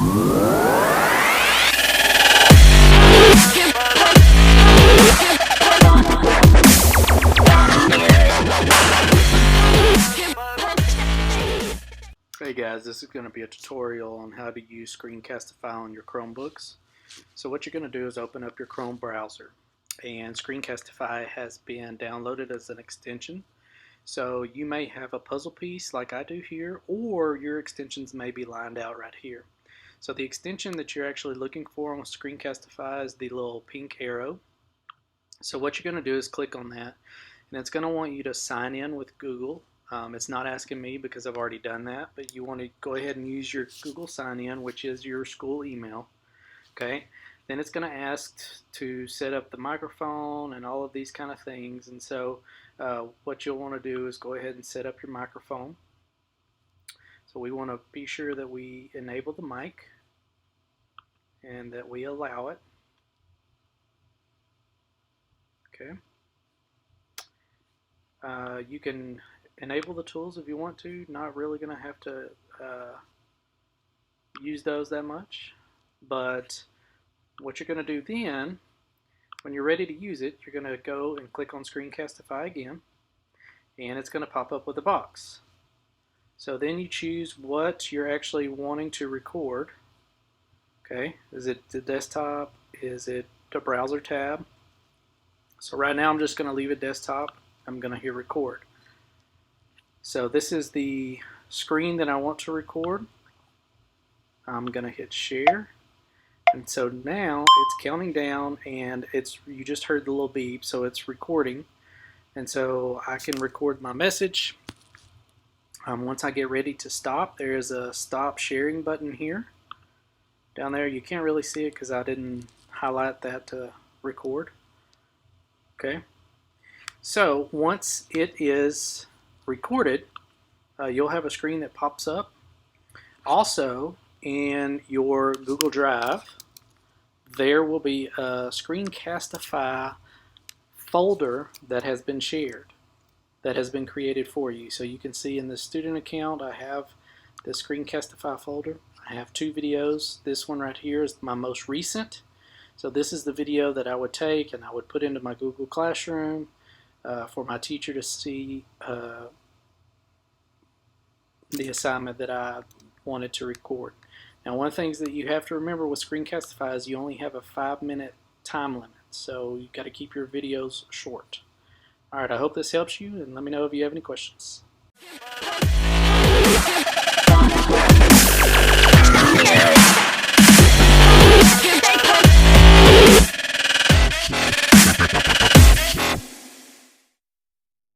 Hey guys, this is going to be a tutorial on how to use Screencastify on your Chromebooks. So what you're going to do is open up your Chrome browser, and Screencastify has been downloaded as an extension. So you may have a puzzle piece like I do here, or your extensions may be lined out right here. So the extension that you're actually looking for on Screencastify is the little pink arrow. So what you're going to do is click on that, and it's going to want you to sign in with Google. It's not asking me because I've already done that, but you want to go ahead and use your Google sign-in, which is your school email. Okay, then it's going to ask to set up the microphone and all of these kind of things. And so what you'll want to do is go ahead and set up your microphone. So we want to be sure that we enable the mic and that we allow it. Okay. You can enable the tools if you want to. Not really going to have to use those that much, but what you're going to do then, when you're ready to use it, you're going to go and click on Screencastify again, and it's going to pop up with a box. So then you choose what you're actually wanting to record. Okay, is it the desktop? Is it the browser tab? So right now I'm just going to leave it desktop. I'm going to hit record. So this is the screen that I want to record. I'm going to hit share. And so now it's counting down, and you just heard the little beep, so it's recording. And so I can record my message. Once I get ready to stop, there is a stop sharing button here. Down there, you can't really see it because I didn't highlight that to record. Okay. So once it is recorded, you'll have a screen that pops up. Also, in your Google Drive, there will be a Screencastify folder that has been shared, that has been created for you. So you can see in the student account, I have the Screencastify folder. I have 2 videos. This one right here is my most recent. So this is the video that I would take and I would put into my Google Classroom for my teacher to see the assignment that I wanted to record. Now, one of the things that you have to remember with Screencastify is you only have a 5-minute time limit, so you've got to keep your videos short. Alright, I hope this helps you, and let me know if you have any questions.